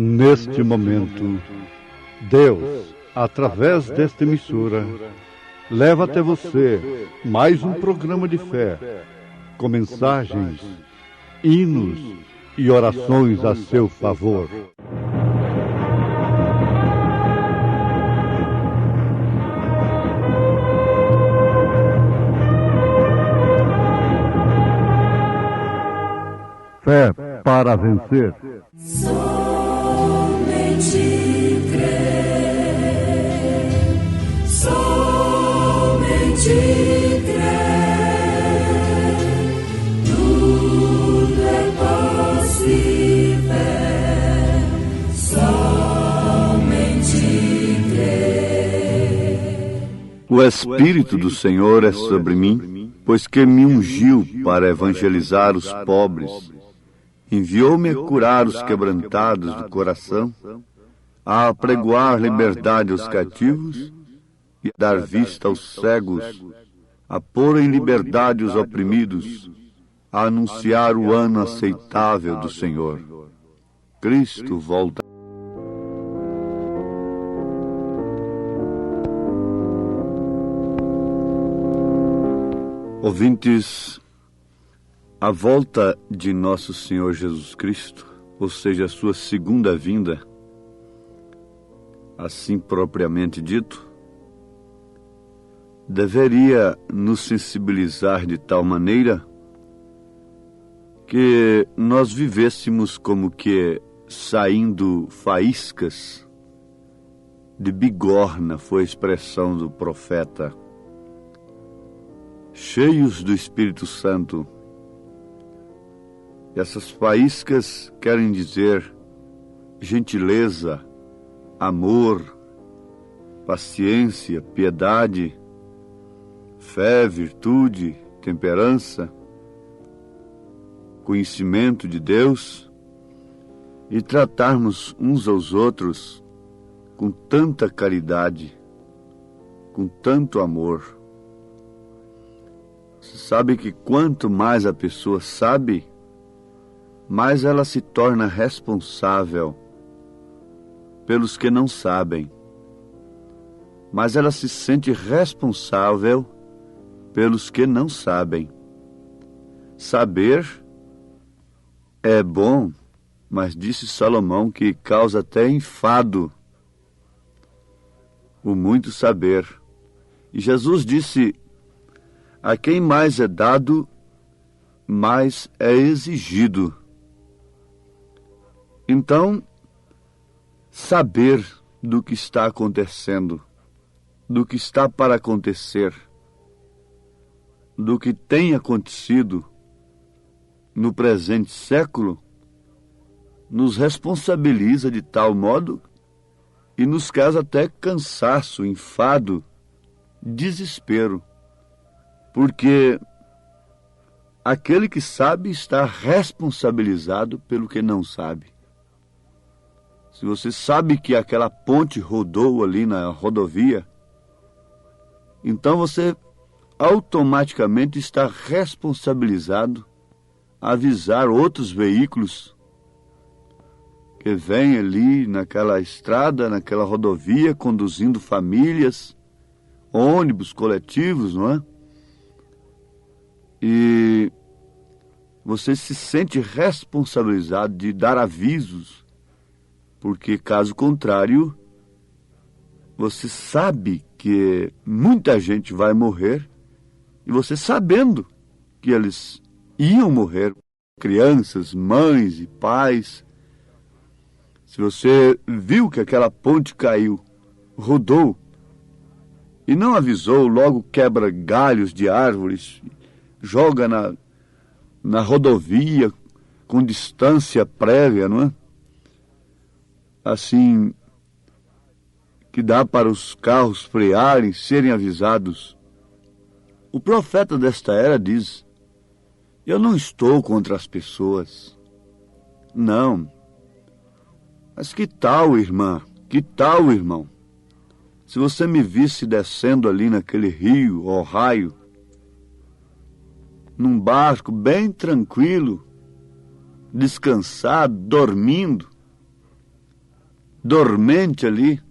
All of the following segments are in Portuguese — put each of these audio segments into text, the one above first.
Neste momento, Deus, através desta emissora, leva até você mais um programa de fé, com mensagens, hinos e orações a seu favor. Fé para vencer. Somente crer, somente crer, tudo é possível, somente crer. O Espírito do Senhor é sobre mim, pois que me ungiu para evangelizar os pobres. Enviou-me a curar os quebrantados do coração, a apregoar liberdade aos cativos e a dar vista aos cegos, a pôr em liberdade os oprimidos, a anunciar o ano aceitável do Senhor. Cristo volta. Ouvintes, a volta de nosso Senhor Jesus Cristo, ou seja, a sua segunda vinda, assim propriamente dito, deveria nos sensibilizar de tal maneira que nós vivêssemos como que saindo faíscas de bigorna, foi a expressão do profeta, cheios do Espírito Santo. Essas faíscas querem dizer gentileza, amor, paciência, piedade, fé, virtude, temperança, conhecimento de Deus e tratarmos uns aos outros com tanta caridade, com tanto amor. Você sabe que quanto mais a pessoa sabe, mais ela se torna responsável pelos que não sabem. Mas ela se sente responsável pelos que não sabem. Saber é bom, mas disse Salomão que causa até enfado o muito saber. E Jesus disse: a quem mais é dado, mais é exigido. Então, saber do que está acontecendo, do que está para acontecer, do que tem acontecido no presente século, nos responsabiliza de tal modo e nos causa até cansaço, enfado, desespero, porque aquele que sabe está responsabilizado pelo que não sabe. Se você sabe que aquela ponte rodou ali na rodovia, então você automaticamente está responsabilizado a avisar outros veículos que vêm ali naquela estrada, naquela rodovia, conduzindo famílias, ônibus coletivos, não é? E você se sente responsabilizado de dar avisos, porque, caso contrário, você sabe que muita gente vai morrer, e você sabendo que eles iam morrer, crianças, mães e pais, se você viu que aquela ponte caiu, rodou, e não avisou, logo quebra galhos de árvores, joga na rodovia com distância prévia, não é? Assim, que dá para os carros frearem, serem avisados. O profeta desta era diz: eu não estou contra as pessoas. Não. Mas que tal, irmã? Que tal, irmão? Se você me visse descendo ali naquele rio, Ohio, num barco bem tranquilo, descansado, dormindo, dormente ali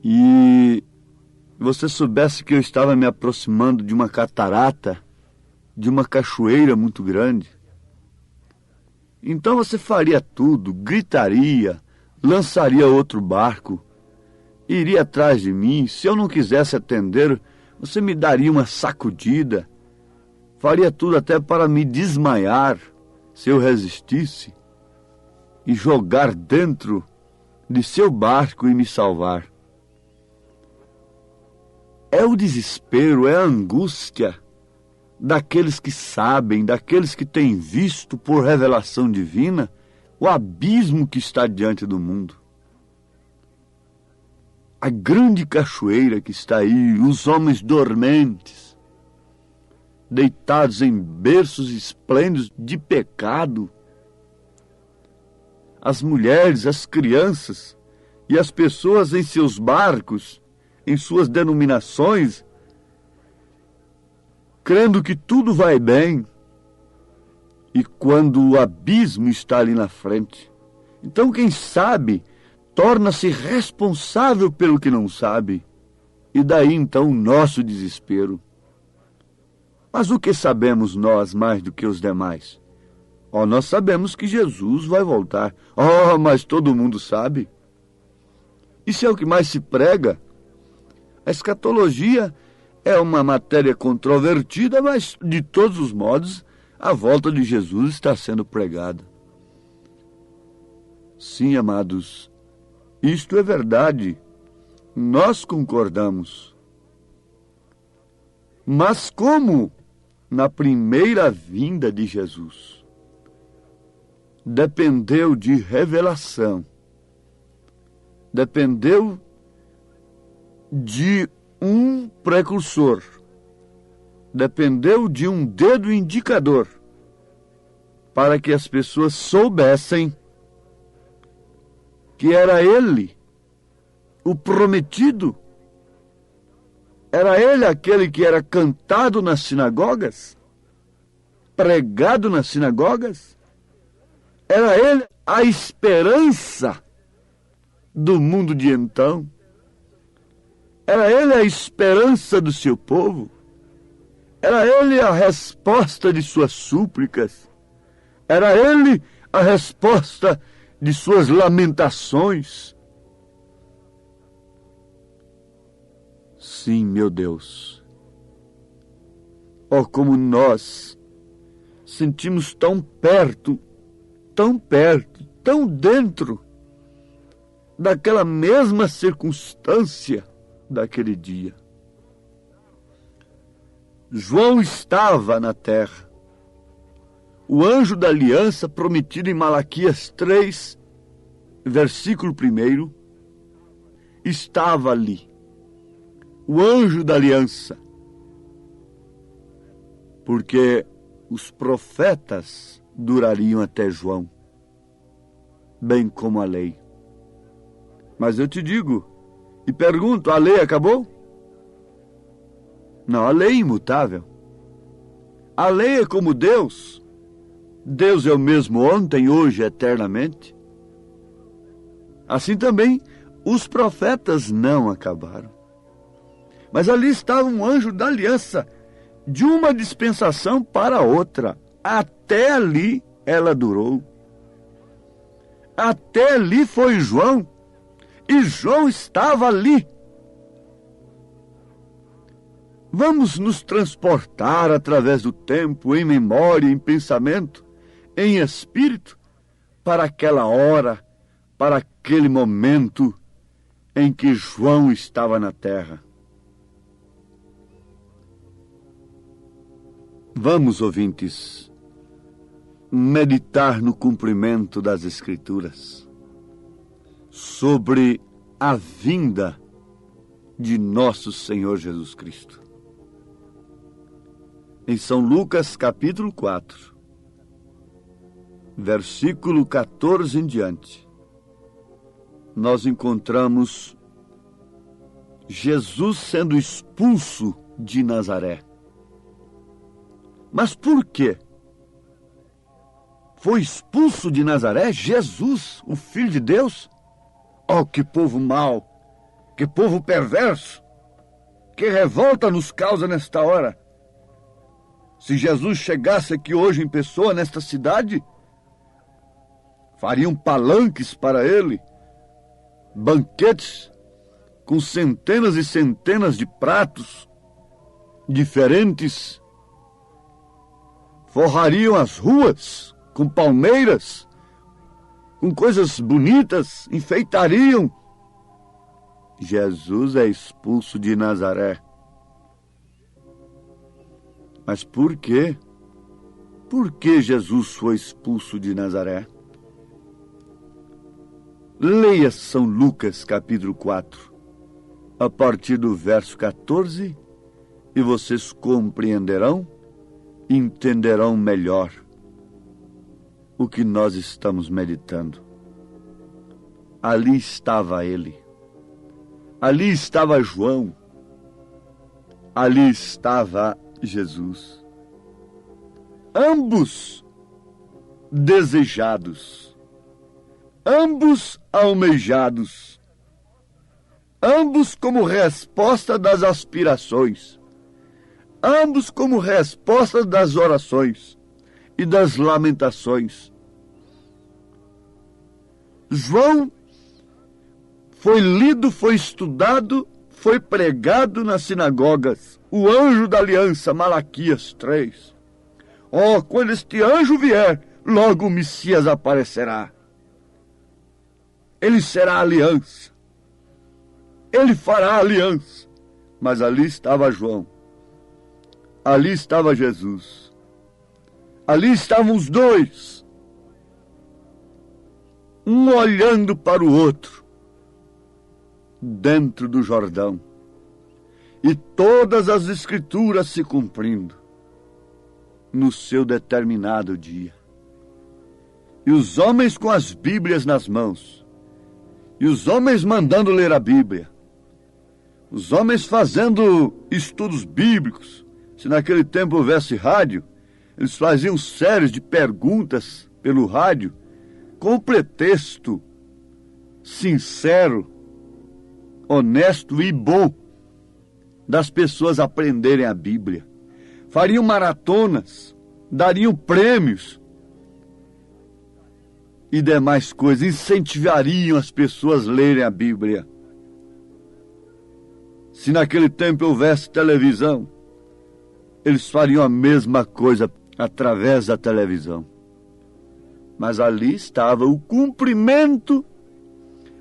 e você soubesse que eu estava me aproximando de uma catarata, de uma cachoeira muito grande, então você faria tudo, gritaria, lançaria outro barco, iria atrás de mim. Se eu não quisesse atender, você me daria uma sacudida, faria tudo até para me desmaiar, se eu resistisse, e jogar dentro de seu barco e me salvar. É o desespero, é a angústia daqueles que sabem, daqueles que têm visto por revelação divina o abismo que está diante do mundo. A grande cachoeira que está aí, os homens dormentes, deitados em berços esplêndidos de pecado, as mulheres, as crianças e as pessoas em seus barcos, em suas denominações, crendo que tudo vai bem, e quando o abismo está ali na frente, então quem sabe torna-se responsável pelo que não sabe, e daí então o nosso desespero. Mas o que sabemos nós mais do que os demais? Nós sabemos que Jesus vai voltar. Mas todo mundo sabe. Isso é o que mais se prega. A escatologia é uma matéria controvertida, mas, de todos os modos, a volta de Jesus está sendo pregada. Sim, amados, isto é verdade. Nós concordamos. Mas como na primeira vinda de Jesus dependeu de revelação, dependeu de um precursor, dependeu de um dedo indicador para que as pessoas soubessem que era ele o prometido, era ele aquele que era cantado nas sinagogas, pregado nas sinagogas, era ele a esperança do mundo de então, era ele a esperança do seu povo, era ele a resposta de suas súplicas, era ele a resposta de suas lamentações. Sim, meu Deus. Como nós sentimos tão perto, tão dentro daquela mesma circunstância daquele dia. João estava na terra. O anjo da aliança prometido em Malaquias 3, versículo 1, estava ali. O anjo da aliança. Porque os profetas durariam até João, bem como a lei. Mas eu te digo e pergunto, a lei acabou? Não, a lei é imutável. A lei é como Deus. Deus é o mesmo ontem, hoje, eternamente. Assim também, os profetas não acabaram. Mas ali estava um anjo da aliança, de uma dispensação para outra. Até ali ela durou. Até ali foi João. E João estava ali. Vamos nos transportar através do tempo, em memória, em pensamento, em espírito, para aquela hora, para aquele momento em que João estava na terra. Vamos, ouvintes, meditar no cumprimento das Escrituras sobre a vinda de nosso Senhor Jesus Cristo. Em São Lucas, capítulo 4, versículo 14 em diante, nós encontramos Jesus sendo expulso de Nazaré. Mas por quê? Foi expulso de Nazaré Jesus, o Filho de Deus? Oh, que povo mau! Que povo perverso! Que revolta nos causa nesta hora! Se Jesus chegasse aqui hoje em pessoa nesta cidade, fariam palanques para ele, banquetes com centenas e centenas de pratos diferentes, forrariam as ruas com palmeiras, com coisas bonitas, enfeitariam. Jesus é expulso de Nazaré. Mas por quê? Por que Jesus foi expulso de Nazaré? Leia São Lucas, capítulo 4, a partir do verso 14, e vocês compreenderão e entenderão melhor o que nós estamos meditando. Ali estava ele. Ali estava João. Ali estava Jesus. Ambos desejados. Ambos almejados. Ambos como resposta das aspirações. Ambos como resposta das orações e das lamentações. João foi lido, foi estudado, foi pregado nas sinagogas. O anjo da aliança, Malaquias 3. Oh, quando este anjo vier, logo o Messias aparecerá. Ele será aliança. Ele fará aliança. Mas ali estava João. Ali estava Jesus. Ali estavam os dois. Um olhando para o outro. Dentro do Jordão. E todas as escrituras se cumprindo. No seu determinado dia. E os homens com as Bíblias nas mãos. E os homens mandando ler a Bíblia. Os homens fazendo estudos bíblicos. Se naquele tempo houvesse rádio, eles faziam séries de perguntas pelo rádio, com o pretexto sincero, honesto e bom das pessoas aprenderem a Bíblia. Fariam maratonas, dariam prêmios e demais coisas, incentivariam as pessoas a lerem a Bíblia. Se naquele tempo houvesse televisão, eles fariam a mesma coisa através da televisão. Mas ali estava o cumprimento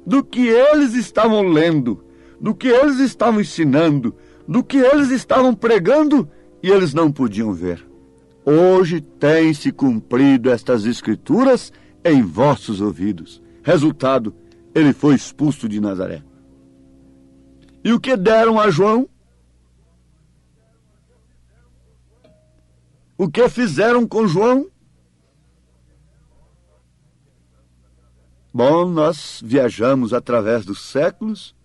do que eles estavam lendo, do que eles estavam ensinando, do que eles estavam pregando, e eles não podiam ver. Hoje tem se cumprido estas escrituras em vossos ouvidos. Resultado, ele foi expulso de Nazaré. E o que deram a João? O que fizeram com João? Bom, nós viajamos através dos séculos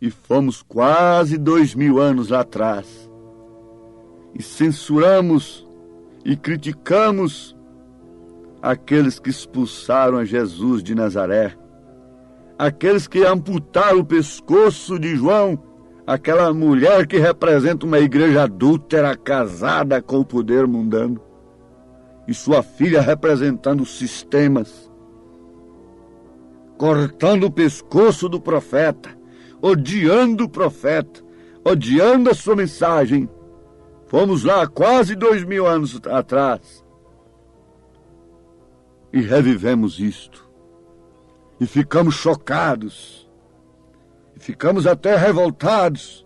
e fomos quase 2000 anos lá atrás. E censuramos e criticamos aqueles que expulsaram a Jesus de Nazaré, aqueles que amputaram o pescoço de João, aquela mulher que representa uma igreja adúltera casada com o poder mundano, e sua filha representando os sistemas, cortando o pescoço do profeta, odiando o profeta, odiando a sua mensagem. Fomos lá quase 2000 anos atrás e revivemos isto. E ficamos chocados. E ficamos até revoltados.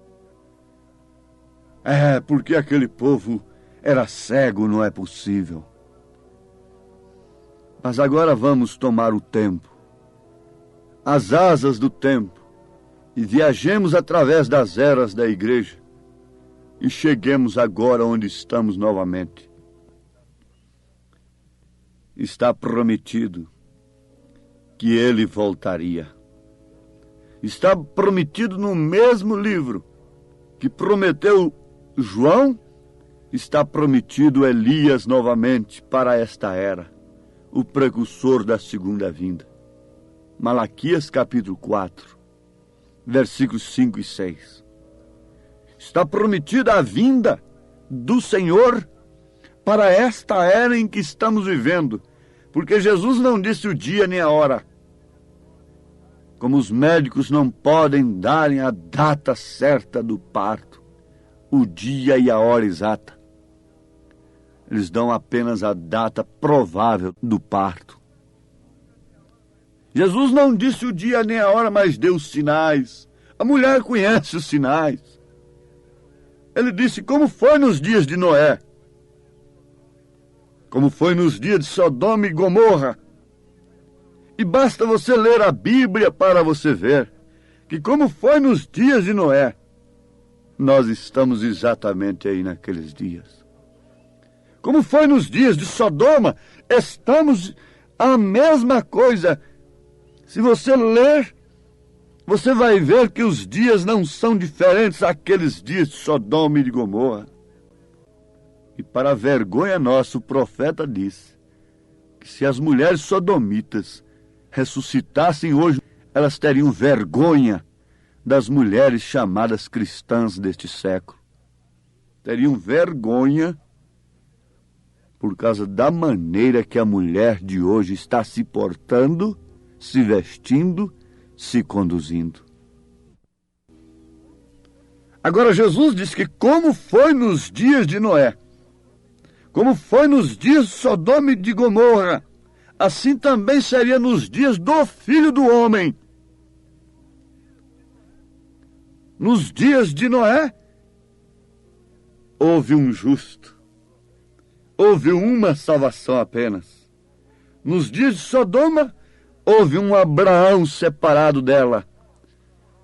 Porque aquele povo era cego, não é possível. Mas agora vamos tomar o tempo, as asas do tempo, e viajemos através das eras da igreja e cheguemos agora onde estamos novamente. Está prometido que ele voltaria. Está prometido no mesmo livro que prometeu João, está prometido Elias novamente para esta era, o precursor da segunda vinda. Malaquias capítulo 4, versículos 5 e 6. Está prometida a vinda do Senhor para esta era em que estamos vivendo, porque Jesus não disse o dia nem a hora. Como os médicos não podem darem a data certa do parto, o dia e a hora exata. Eles dão apenas a data provável do parto. Jesus não disse o dia nem a hora, mas deu os sinais. A mulher conhece os sinais. Ele disse como foi nos dias de Noé, como foi nos dias de Sodoma e Gomorra. E basta você ler a Bíblia para você ver que como foi nos dias de Noé, nós estamos exatamente aí naqueles dias. Como foi nos dias de Sodoma, estamos a mesma coisa. Se você ler, você vai ver que os dias não são diferentes daqueles dias de Sodoma e de Gomorra. E para a vergonha nossa, o profeta disse que se as mulheres sodomitas ressuscitassem hoje, elas teriam vergonha das mulheres chamadas cristãs deste século. Teriam vergonha por causa da maneira que a mulher de hoje está se portando, se vestindo, se conduzindo. Agora Jesus diz que como foi nos dias de Noé, como foi nos dias de Sodoma e de Gomorra, assim também seria nos dias do Filho do Homem. Nos dias de Noé, houve um justo. Houve uma salvação apenas. Nos dias de Sodoma, houve um Abraão separado dela.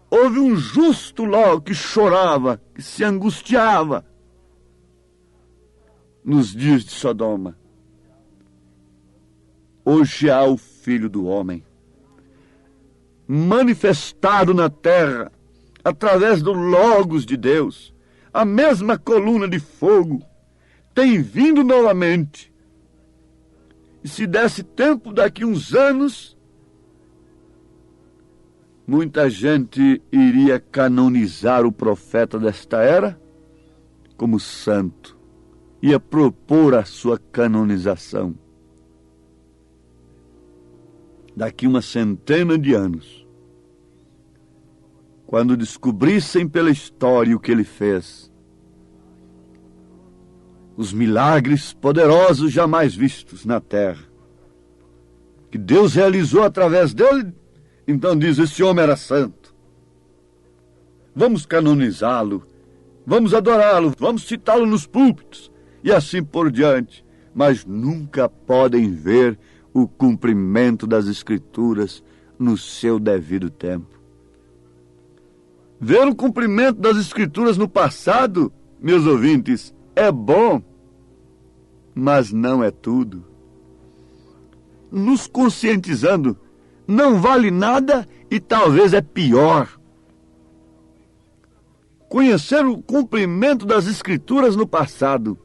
Houve um justo Ló que chorava, que se angustiava. Nos dias de Sodoma. Hoje há o Filho do Homem, manifestado na terra, através do Logos de Deus. A mesma coluna de fogo tem vindo novamente. E se desse tempo, daqui uns anos, muita gente iria canonizar o profeta desta era como santo. Ia propor a sua canonização. Daqui uma centena de anos, quando descobrissem pela história o que ele fez, os milagres poderosos jamais vistos na terra, que Deus realizou através dele, então diz, esse homem era santo. Vamos canonizá-lo, vamos adorá-lo, vamos citá-lo nos púlpitos, e assim por diante, mas nunca podem ver o cumprimento das Escrituras no seu devido tempo. Ver o cumprimento das Escrituras no passado, meus ouvintes, é bom, mas não é tudo. Nos conscientizando, não vale nada e talvez é pior. Conhecer o cumprimento das Escrituras no passado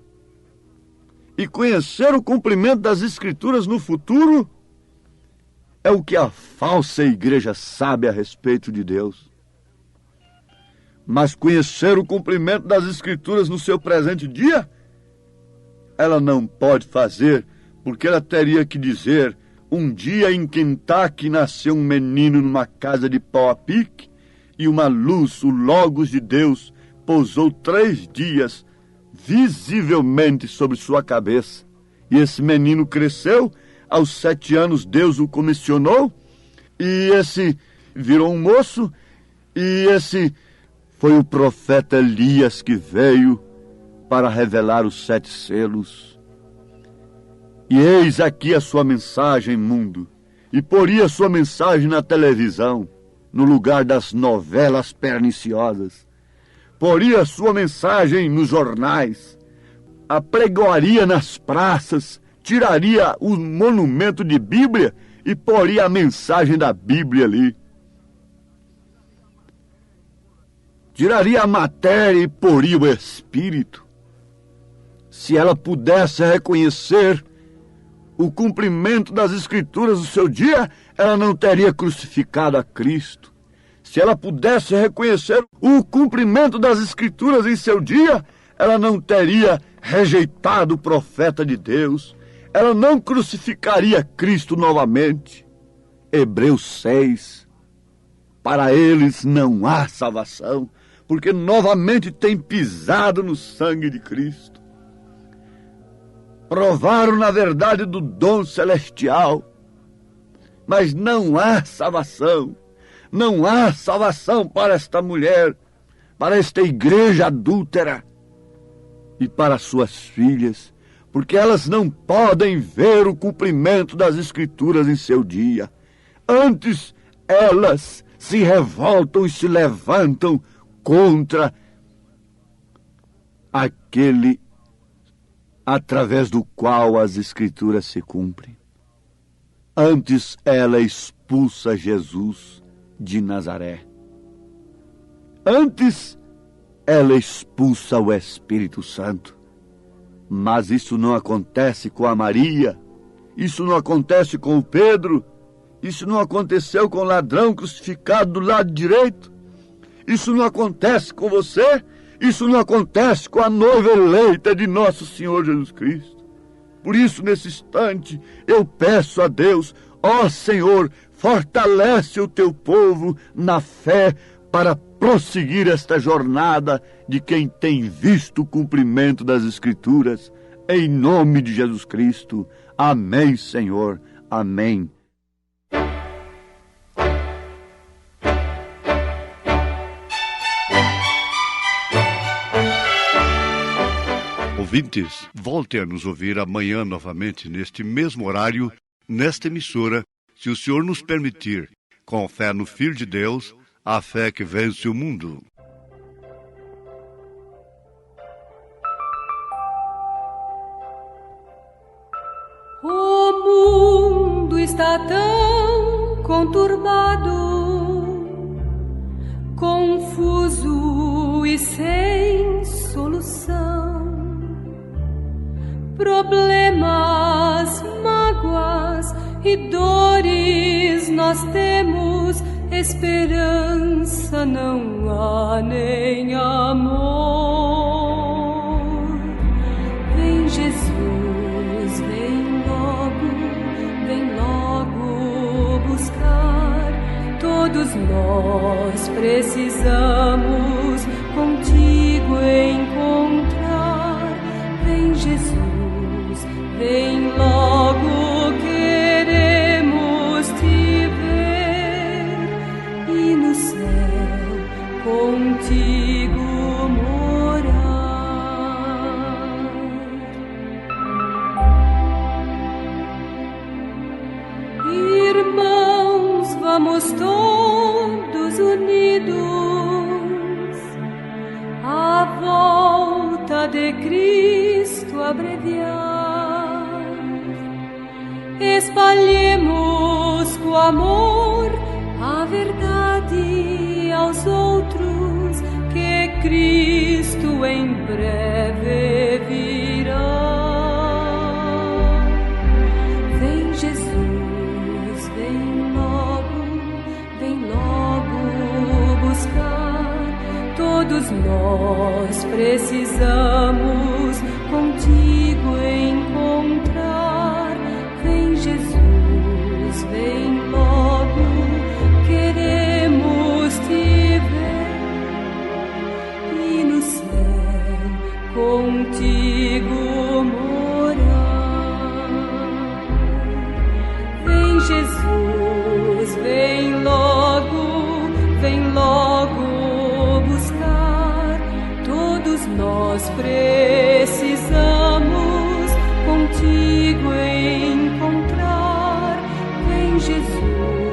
e conhecer o cumprimento das Escrituras no futuro é o que a falsa igreja sabe a respeito de Deus. Mas conhecer o cumprimento das Escrituras no seu presente dia, ela não pode fazer, porque ela teria que dizer, um dia em Kentucky nasceu um menino numa casa de pau a pique, e uma luz, o Logos de Deus, pousou 3 dias visivelmente sobre sua cabeça. E esse menino cresceu, aos 7 anos Deus o comissionou, e esse virou um moço, e esse foi o profeta Elias que veio para revelar os 7 selos. E eis aqui a sua mensagem, mundo, e poria sua mensagem na televisão, no lugar das novelas perniciosas. Poria sua mensagem nos jornais, apregoaria nas praças, tiraria o monumento de Bíblia e poria a mensagem da Bíblia ali. Tiraria a matéria e poria o Espírito. Se ela pudesse reconhecer o cumprimento das Escrituras no seu dia, ela não teria crucificado a Cristo. Se ela pudesse reconhecer o cumprimento das Escrituras em seu dia, ela não teria rejeitado o profeta de Deus. Ela não crucificaria Cristo novamente. Hebreus 6. Para eles não há salvação, porque novamente têm pisado no sangue de Cristo. Provaram na verdade do dom celestial, mas não há salvação. Não há salvação para esta mulher, para esta igreja adúltera e para suas filhas, porque elas não podem ver o cumprimento das Escrituras em seu dia. Antes, elas se revoltam e se levantam contra aquele através do qual as Escrituras se cumprem. Antes, ela expulsa Jesus de Nazaré. Antes, ela expulsa o Espírito Santo. Mas isso não acontece com a Maria, isso não acontece com o Pedro, isso não aconteceu com o ladrão crucificado do lado direito, isso não acontece com você, isso não acontece com a noiva eleita de nosso Senhor Jesus Cristo. Por isso, nesse instante, eu peço a Deus, ó Senhor, fortalece o teu povo na fé para prosseguir esta jornada de quem tem visto o cumprimento das Escrituras. Em nome de Jesus Cristo. Amém, Senhor. Amém. Ouvintes, voltem a nos ouvir amanhã novamente neste mesmo horário, nesta emissora, se o Senhor nos permitir, com fé no Filho de Deus, a fé que vence o mundo. O mundo está tão conturbado, confuso e sem solução. Problemas, mágoas e dores nós temos, esperança não há nem amor. Vem Jesus, vem logo buscar. Todos nós precisamos contigo encontrar. Vem Jesus, vem logo, queremos te ver e no céu contigo morar. Irmãos, vamos todos unidos à volta de Cristo abreviar. Espalhemos com amor a verdade aos outros, que Cristo em breve virá. Vem Jesus, vem logo buscar. Todos nós precisamos contigo encontrar. Vem Jesus, vem logo, queremos te ver e no céu contigo morar. Vem Jesus, vem logo buscar. Todos nós precisamos contigo encontrar. Vem Jesus.